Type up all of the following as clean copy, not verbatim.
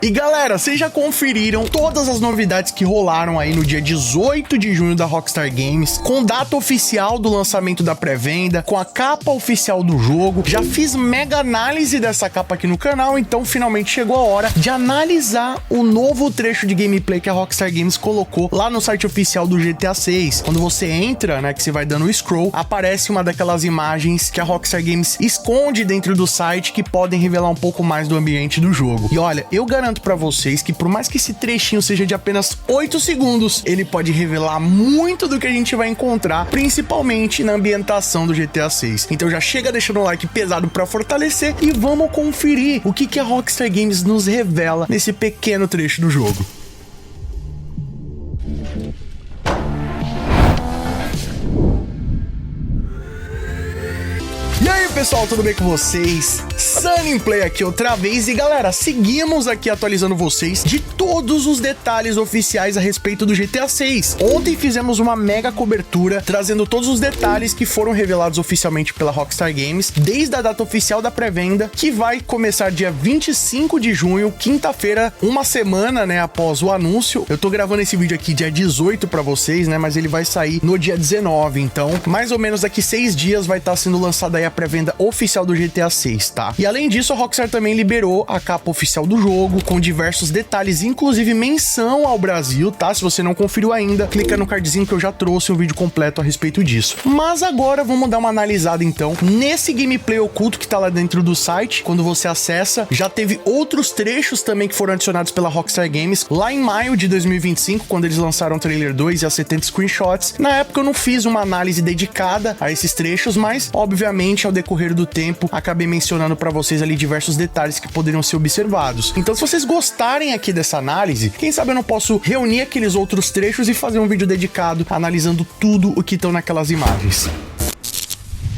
E galera, vocês já conferiram todas as novidades que rolaram aí no dia 18 de junho da Rockstar Games, com data oficial do lançamento da pré-venda, com a capa oficial do jogo. Já fiz mega análise dessa capa aqui no canal, então finalmente chegou a hora de analisar o novo trecho de gameplay que a Rockstar Games colocou lá no site oficial do GTA 6. Quando você entra, né, que você vai dando o scroll, aparece uma daquelas imagens que a Rockstar Games esconde dentro do site que podem revelar um pouco mais do ambiente do jogo. E olha, eu garanto pra vocês que por mais que esse trechinho seja de apenas 8 segundos, ele pode revelar muito do que a gente vai encontrar, principalmente na ambientação do GTA 6. Então já chega deixando o like pesado pra fortalecer e vamos conferir o que a Rockstar Games nos revela nesse pequeno trecho do jogo. E aí pessoal, tudo bem com vocês? Sunny Play aqui outra vez e galera, seguimos aqui atualizando vocês de todos os detalhes oficiais a respeito do GTA 6. Ontem fizemos uma mega cobertura trazendo todos os detalhes que foram revelados oficialmente pela Rockstar Games, desde a data oficial da pré-venda, que vai começar dia 25 de junho, quinta-feira, uma semana, né, após o anúncio. Eu tô gravando esse vídeo aqui dia 18 pra vocês, né, mas ele vai sair no dia 19, então mais ou menos daqui 6 dias vai estar sendo lançada aí a pré-venda oficial do GTA 6, tá? E além disso, a Rockstar também liberou a capa oficial do jogo, com diversos detalhes, inclusive menção ao Brasil, tá? Se você não conferiu ainda, clica no cardzinho que eu já trouxe um vídeo completo a respeito disso. Mas agora vamos dar uma analisada então nesse gameplay oculto que tá lá dentro do site. Quando você acessa, já teve outros trechos também que foram adicionados pela Rockstar Games lá em maio de 2025, quando eles lançaram o trailer 2 e as 70 screenshots. Na época eu não fiz uma análise dedicada a esses trechos, mas obviamente ao decorrer do tempo acabei mencionando pra vocês ali diversos detalhes que poderiam ser observados. Então se vocês gostarem aqui dessa análise, quem sabe eu não posso reunir aqueles outros trechos e fazer um vídeo dedicado analisando tudo o que estão naquelas imagens.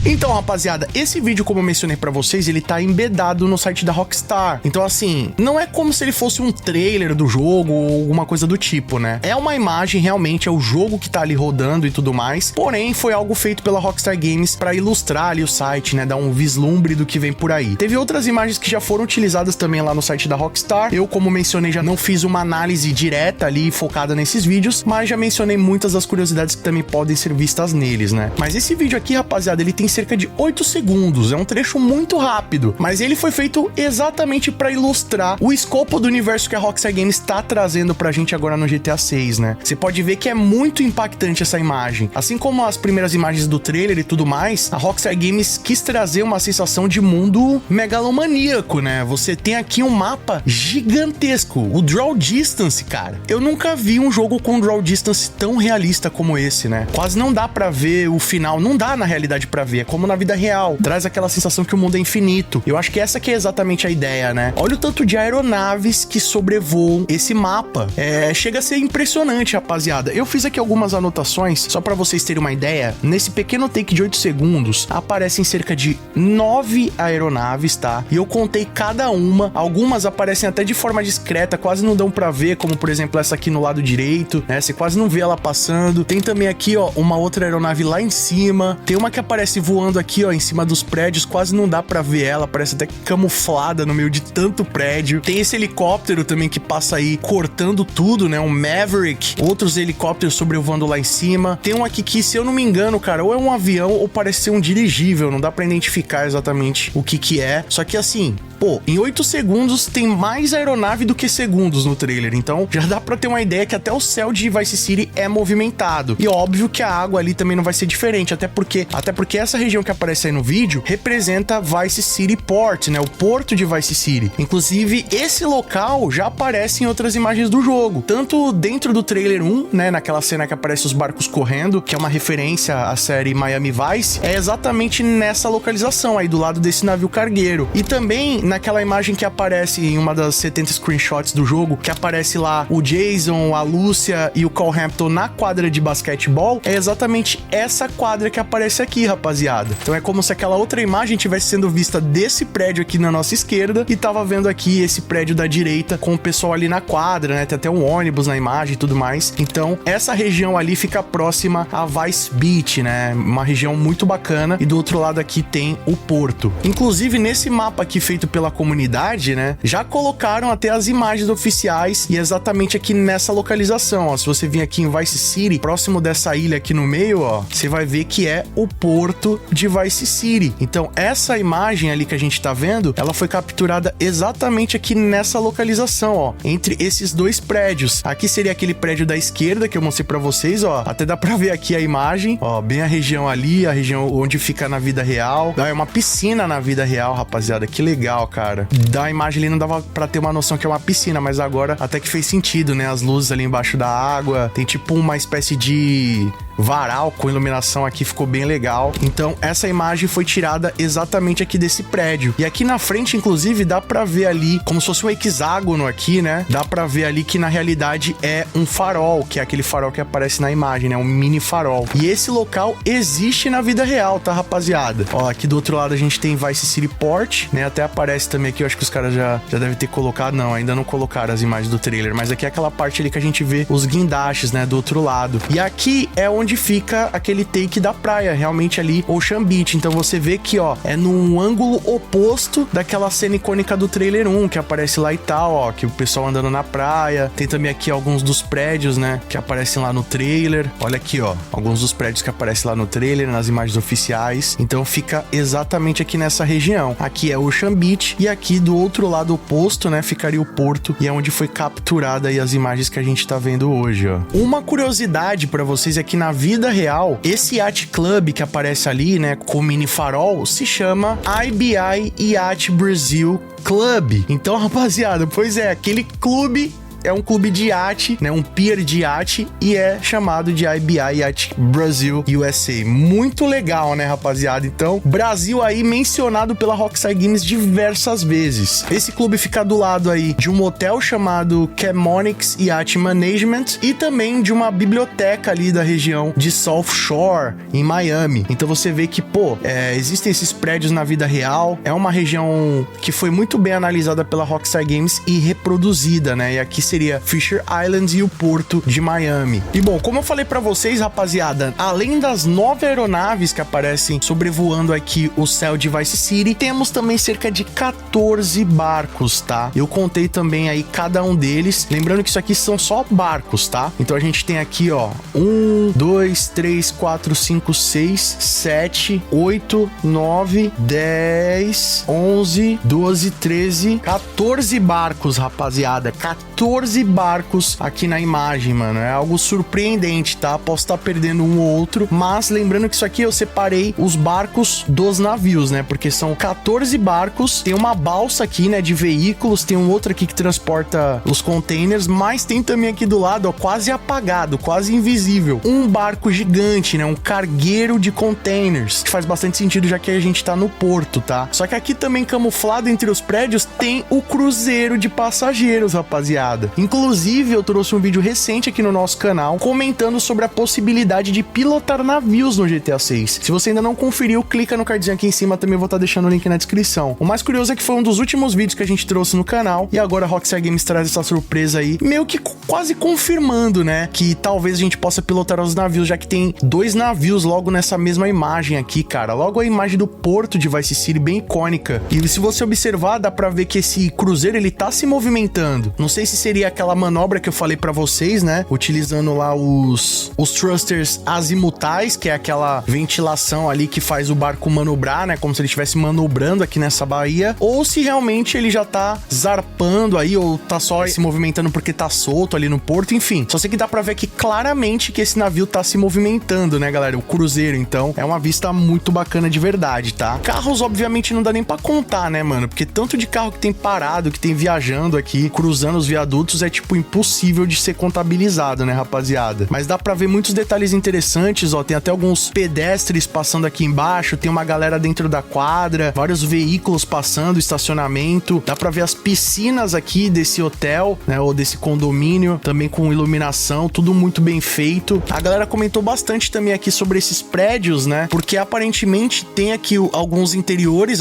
Então, rapaziada, esse vídeo, como eu mencionei pra vocês, ele tá embedado no site da Rockstar. Então, assim, não é como se ele fosse um trailer do jogo ou alguma coisa do tipo, né? É uma imagem, realmente, é o jogo que tá ali rodando e tudo mais. Porém, foi algo feito pela Rockstar Games pra ilustrar ali o site, né? Dar um vislumbre do que vem por aí. Teve outras imagens que já foram utilizadas também lá no site da Rockstar. Eu, como mencionei, já não fiz uma análise direta ali, focada nesses vídeos, mas já mencionei muitas das curiosidades que também podem ser vistas neles, né? Mas esse vídeo aqui, rapaziada, ele tem cerca de 8 segundos, é um trecho muito rápido, mas ele foi feito exatamente para ilustrar o escopo do universo que a Rockstar Games está trazendo pra gente agora no GTA 6, né? Você pode ver que é muito impactante essa imagem. Assim como as primeiras imagens do trailer e tudo mais, a Rockstar Games quis trazer uma sensação de mundo megalomaníaco, né? Você tem aqui um mapa gigantesco, o Draw Distance, cara. Eu nunca vi um jogo com Draw Distance tão realista como esse, né? Quase não dá pra ver o final, não dá na realidade pra ver, é como na vida real, traz aquela sensação que o mundo é infinito. Eu acho que essa que é exatamente a ideia, né? Olha o tanto de aeronaves que sobrevoam esse mapa. Chega a ser impressionante, rapaziada. Eu fiz aqui algumas anotações, só pra vocês terem uma ideia. Nesse pequeno take de 8 segundos, aparecem cerca de 9 aeronaves, tá? E eu contei cada uma. Algumas aparecem até de forma discreta, quase não dão pra ver, como por exemplo essa aqui no lado direito, né? Você quase não vê ela passando. Tem também aqui, ó, uma outra aeronave lá em cima. Tem uma que aparece voando aqui, ó, em cima dos prédios, quase não dá pra ver ela, parece até camuflada no meio de tanto prédio. Tem esse helicóptero também que passa aí cortando tudo, né, um Maverick, outros helicópteros sobrevoando lá em cima. Tem um aqui que, se eu não me engano, cara, ou é um avião ou parece ser um dirigível, não dá pra identificar exatamente o que é, só que assim, pô, em 8 segundos tem mais aeronave do que segundos no trailer, então já dá pra ter uma ideia que até o céu de Vice City é movimentado. E óbvio que a água ali também não vai ser diferente, até porque essa região que aparece aí no vídeo representa Vice City Port, né, o porto de Vice City. Inclusive, esse local já aparece em outras imagens do jogo, tanto dentro do trailer 1, né, naquela cena que aparece os barcos correndo, que é uma referência à série Miami Vice, é exatamente nessa localização aí, do lado desse navio cargueiro. E também naquela imagem que aparece em uma das 70 screenshots do jogo, que aparece lá o Jason, a Lúcia e o Cole Hampton na quadra de basquetebol, é exatamente essa quadra que aparece aqui, rapaziada. rapaziada. Então é como se aquela outra imagem tivesse sendo vista desse prédio aqui na nossa esquerda e tava vendo aqui esse prédio da direita com o pessoal ali na quadra, né? Tem até um ônibus na imagem e tudo mais. Então, essa região ali fica próxima a Vice Beach, né? Uma região muito bacana. E do outro lado aqui tem o porto. Inclusive, nesse mapa aqui feito pela comunidade, né? Já colocaram até as imagens oficiais e exatamente aqui nessa localização, ó. Se você vir aqui em Vice City, próximo dessa ilha aqui no meio, ó, você vai ver que é o porto de Vice City. Então, essa imagem ali que a gente tá vendo, ela foi capturada exatamente aqui nessa localização, ó, entre esses dois prédios. Aqui seria aquele prédio da esquerda que eu mostrei pra vocês, ó. Até dá pra ver aqui a imagem, ó, bem a região ali, a região onde fica na vida real. É uma piscina na vida real, rapaziada. Que legal, cara. Da imagem ali não dava pra ter uma noção que é uma piscina, mas agora até que fez sentido, né? As luzes ali embaixo da água, tem tipo uma espécie de varal com iluminação aqui, ficou bem legal. Então essa imagem foi tirada exatamente aqui desse prédio. E aqui na frente, inclusive, dá pra ver ali como se fosse um hexágono aqui, né? Dá pra ver ali que na realidade é um farol, que é aquele farol que aparece na imagem, né? Um mini farol. E esse local existe na vida real, tá, rapaziada? Ó, aqui do outro lado a gente tem Vice City Port, né? Até aparece também aqui, eu acho que os caras já devem ter colocado. Não, ainda não colocaram as imagens do trailer, mas aqui é aquela parte ali que a gente vê os guindastes, né? Do outro lado. E aqui é onde fica aquele take da praia, realmente ali Ocean Beach. Então você vê que, ó, é num ângulo oposto daquela cena icônica do trailer 1, que aparece lá e tal, ó, que o pessoal andando na praia. Tem também aqui alguns dos prédios, né, que aparecem lá no trailer. Olha aqui, ó, alguns dos prédios que aparecem lá no trailer, nas imagens oficiais. Então fica exatamente aqui nessa região. Aqui é Ocean Beach e aqui do outro lado oposto, né, ficaria o porto, e é onde foi capturada aí as imagens que a gente tá vendo hoje, ó. Uma curiosidade pra vocês é que na vida real, esse Yacht Club que aparece ali, né, com o mini farol, se chama IBI Yacht Brazil Club. Então, rapaziada, pois é, aquele clube é um clube de iate, né? Um pier de iate, e é chamado de IBI Yacht Brazil USA. Muito legal, né, rapaziada? Então, Brasil aí mencionado pela Rockstar Games diversas vezes. Esse clube fica do lado aí de um hotel chamado Chemonics Yacht Management e também de uma biblioteca ali da região de South Shore, em Miami. Então você vê que, pô, existem esses prédios na vida real. É uma região que foi muito bem analisada pela Rockstar Games e reproduzida, né? E aqui seria Fisher Islands e o porto de Miami. E bom, como eu falei pra vocês, rapaziada, além das 9 aeronaves que aparecem sobrevoando aqui o céu de Vice City, temos também cerca de 14 barcos, tá? Eu contei também aí cada um deles, lembrando que isso aqui são só barcos, tá? Então a gente tem aqui, ó, 1, 2, 3, 4, 5, 6, 7, 8, 9, 10, 11, 12, 13, 14 barcos, rapaziada. 14 barcos aqui na imagem, mano. É algo surpreendente, tá? Posso estar perdendo um ou outro, mas lembrando que isso aqui eu separei os barcos dos navios, né? Porque são 14 barcos, tem uma balsa aqui, né, de veículos, tem um outro aqui que transporta os containers, mas tem também aqui do lado, ó, quase apagado, quase invisível, um barco gigante, né? Um cargueiro de containers, que faz bastante sentido já que a gente tá no porto, tá? Só que aqui também camuflado entre os prédios tem o cruzeiro de passageiros, rapaziada. Inclusive, eu trouxe um vídeo recente aqui no nosso canal comentando sobre a possibilidade de pilotar navios no GTA 6. Se você ainda não conferiu, clica no cardzinho aqui em cima, também vou estar deixando o link na descrição. O mais curioso é que foi um dos últimos vídeos que a gente trouxe no canal, e agora a Rockstar Games traz essa surpresa aí, meio que quase confirmando, né, que talvez a gente possa pilotar os navios, já que tem 2 navios logo nessa mesma imagem aqui, cara. Logo a imagem do porto de Vice City, bem icônica. E se você observar, dá pra ver que esse cruzeiro, ele tá se movimentando. Não sei se seria aquela manobra que eu falei pra vocês, né? Utilizando lá os thrusters azimutais, que é aquela ventilação ali que faz o barco manobrar, né? Como se ele estivesse manobrando aqui nessa baía. Ou se realmente ele já tá zarpando aí, ou tá só se movimentando porque tá solto ali no porto, enfim. Só sei que dá pra ver aqui claramente que esse navio tá se movimentando, né, galera? O cruzeiro, então, é uma vista muito bacana de verdade, tá? Carros, obviamente, não dá nem pra contar, né, mano? Porque tanto de carro que tem parado, que tem viajando aqui, cruzando os viadutos, minutos é tipo impossível de ser contabilizado, né, rapaziada? Mas dá pra ver muitos detalhes interessantes, ó, tem até alguns pedestres passando aqui embaixo, tem uma galera dentro da quadra, vários veículos passando, estacionamento, dá pra ver as piscinas aqui desse hotel, né, ou desse condomínio, também com iluminação, tudo muito bem feito. A galera comentou bastante também aqui sobre esses prédios, né, porque aparentemente tem aqui alguns interiores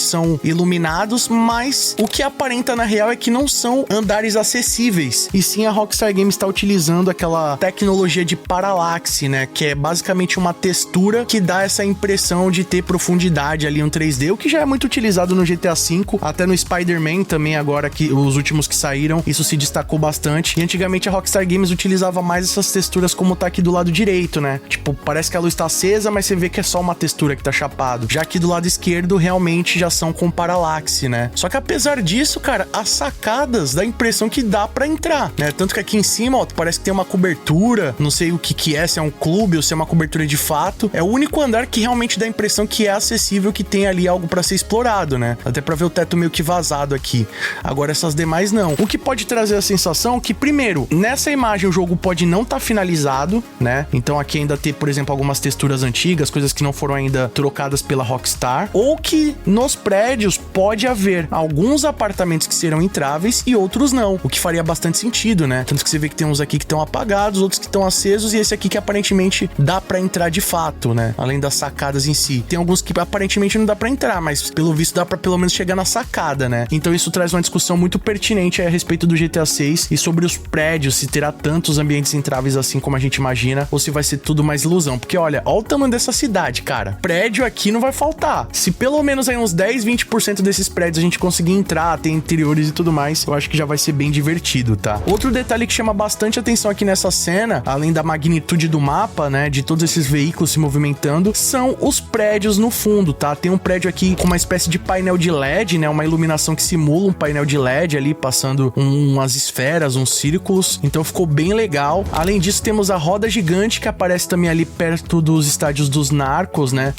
são iluminados, mas o que aparenta na real é que não são andares acessíveis, e sim a Rockstar Games está utilizando aquela tecnologia de paralaxe, né, que é basicamente uma textura que dá essa impressão de ter profundidade ali, um 3D, o que já é muito utilizado no GTA V, até no Spider-Man também, agora que os últimos que saíram, isso se destacou bastante. E antigamente a Rockstar Games utilizava mais essas texturas como tá aqui do lado direito, né, tipo, parece que a luz tá acesa, mas você vê que é só uma textura que tá chapado. Já aqui do lado esquerdo, realmente já são com paralaxe, né? Só que apesar disso, cara, as sacadas dá a impressão que dá pra entrar, né? Tanto que aqui em cima, ó, parece que tem uma cobertura, não sei o que é, se é um clube ou se é uma cobertura de fato. É o único andar que realmente dá a impressão que é acessível, que tem ali algo pra ser explorado, né? Até pra ver o teto meio que vazado aqui. Agora essas demais não. O que pode trazer a sensação que, primeiro, nessa imagem o jogo pode não estar finalizado, né? Então aqui ainda tem, por exemplo, algumas texturas antigas, coisas que não foram ainda trocadas pela Rockstar, ou que nos prédios pode haver alguns apartamentos que serão entráveis e outros não, o que faria bastante sentido, né? Tanto que você vê que tem uns aqui que estão apagados, outros que estão acesos, e esse aqui que aparentemente dá pra entrar de fato, né? Além das sacadas em si. Tem alguns que aparentemente não dá pra entrar, mas pelo visto dá pra pelo menos chegar na sacada, né? Então isso traz uma discussão muito pertinente a respeito do GTA 6 e sobre os prédios, se terá tantos ambientes entráveis assim como a gente imagina, ou se vai ser tudo mais ilusão. Porque olha o tamanho dessa cidade, cara. Prédio aqui não vai faltar. Se pelo menos aí uns 10, 20% desses prédios a gente conseguir entrar, ter interiores e tudo mais, eu acho que já vai ser bem divertido, tá? Outro detalhe que chama bastante atenção aqui nessa cena, além da magnitude do mapa, né, de todos esses veículos se movimentando, são os prédios no fundo, tá? Tem um prédio aqui com uma espécie de painel de LED, né, uma iluminação que simula um painel de LED ali, passando umas esferas, uns círculos, então ficou bem legal. Além disso, temos a roda gigante que aparece também ali perto dos estádios dos Narcos, né,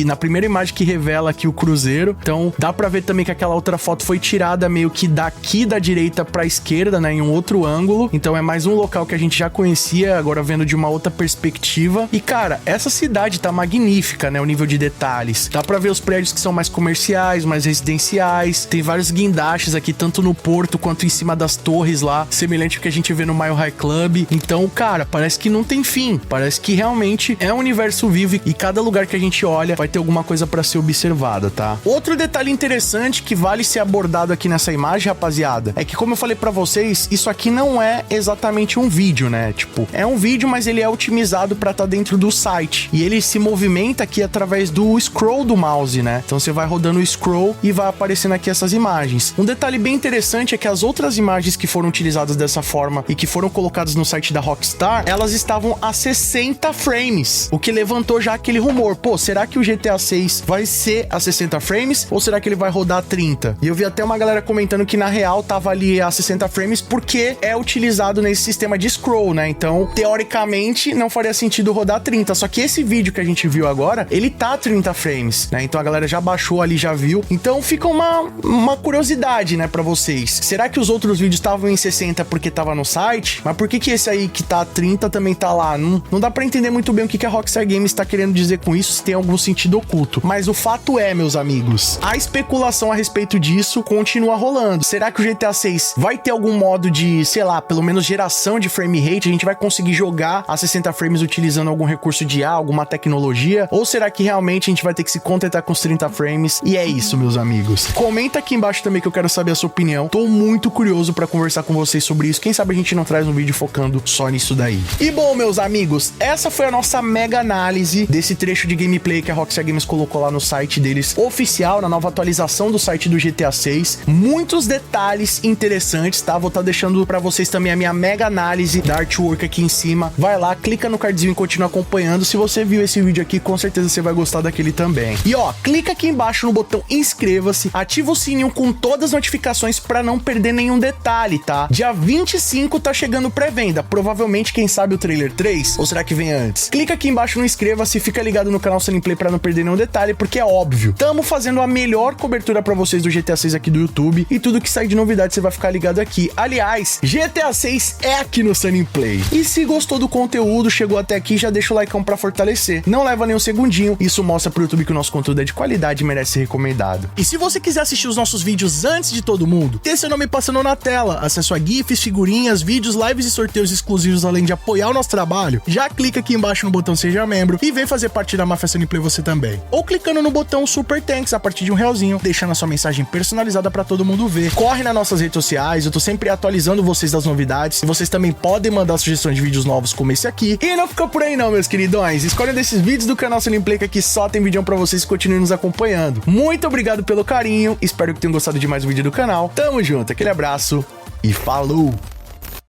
na primeira imagem que revela aqui o cruzeiro. Então dá pra ver também que aquela outra foto foi tirada meio que daqui da direita pra esquerda, né, em um outro ângulo. Então é mais um local que a gente já conhecia, agora vendo de uma outra perspectiva. E cara, essa cidade tá magnífica, né, o nível de detalhes. Dá pra ver os prédios que são mais comerciais, mais residenciais. Tem vários guindastes aqui, tanto no porto quanto em cima das torres lá, semelhante ao que a gente vê no Mile High Club. Então, cara, parece que não tem fim. Parece que realmente é um universo vivo e cada lugar que a gente olha vai ter alguma coisa pra ser observada, tá? Outro detalhe interessante que vale ser abordado aqui nessa imagem, rapaziada, é que, como eu falei pra vocês, isso aqui não é exatamente um vídeo, né? Tipo, é um vídeo, mas ele é otimizado pra estar dentro do site. E ele se movimenta aqui através do scroll do mouse, né? Então você vai rodando o scroll e vai aparecendo aqui essas imagens. Um detalhe bem interessante é que as outras imagens que foram utilizadas dessa forma e que foram colocadas no site da Rockstar, elas estavam a 60 frames, o que levantou já aquele rumor. Pô, será que o GTA 6 vai ser a 60 frames ou será que ele vai rodar a 30? E eu vi até uma galera comentando que na real tava ali a 60 frames porque é utilizado nesse sistema de scroll, né? Então, teoricamente, não faria sentido rodar 30. Só que esse vídeo que a gente viu agora, ele tá a 30 frames, né? Então a galera já baixou ali, já viu. Então fica uma curiosidade, né, pra vocês. Será que os outros vídeos estavam em 60 porque tava no site? Mas por que esse aí que tá a 30 também tá lá? Não dá pra entender muito bem o que a Rockstar Games tá querendo dizer com isso, se tem algum sentido oculto. Mas o fato é, meus amigos, a especulação a respeito disso continua rolando. Será que o GTA 6 vai ter algum modo de, sei lá, pelo menos geração de frame rate? A gente vai conseguir jogar a 60 frames utilizando algum recurso de IA, alguma tecnologia? Ou será que realmente a gente vai ter que se contentar com os 30 frames? E é isso, meus amigos. Comenta aqui embaixo também que eu quero saber a sua opinião. Tô muito curioso pra conversar com vocês sobre isso. Quem sabe a gente não traz um vídeo focando só nisso daí. E bom, meus amigos, essa foi a nossa mega análise desse trecho de gameplay que a Rockstar Games colocou lá no site deles oficial, na nova atualização do site do GTA 6. Muitos detalhes interessantes, tá? Vou estar deixando pra vocês também a minha mega análise da artwork aqui em cima. Vai lá, clica no cardzinho e continua acompanhando. Se você viu esse vídeo aqui, com certeza você vai gostar daquele também. E ó, clica aqui embaixo no botão inscreva-se, ativa o sininho com todas as notificações pra não perder nenhum detalhe, tá? Dia 25 tá chegando pré-venda, provavelmente, quem sabe, o trailer 3, ou será que vem antes? Clica aqui embaixo no inscreva-se, fica ligado no canal Sunny Play pra não perder nenhum detalhe, porque é óbvio, tamo fazendo a melhor cobertura pra vocês do GTA 6 aqui do YouTube, e tudo que sai de novidade você vai ficar ligado ligado aqui. Aliás, GTA 6 é aqui no Sunny Play. E se gostou do conteúdo, chegou até aqui, já deixa o like pra fortalecer. Não leva nem um segundinho, isso mostra pro YouTube que o nosso conteúdo é de qualidade e merece ser recomendado. E se você quiser assistir os nossos vídeos antes de todo mundo, ter seu nome passando na tela, acesso a GIFs, figurinhas, vídeos, lives e sorteios exclusivos, além de apoiar o nosso trabalho, já clica aqui embaixo no botão Seja Membro e vem fazer parte da Máfia Sunny Play você também. Ou clicando no botão Super Thanks a partir de R$1, deixando a sua mensagem personalizada pra todo mundo ver. Corre nas nossas redes sociais, eu tô sempre atualizando vocês das novidades. E vocês também podem mandar sugestões de vídeos novos como esse aqui. E não fica por aí não, meus queridões. Escolha desses vídeos do canal Sunny Play que aqui só tem vídeo pra vocês e continuem nos acompanhando. Muito obrigado pelo carinho, espero que tenham gostado de mais um vídeo do canal. Tamo junto, aquele abraço e falou!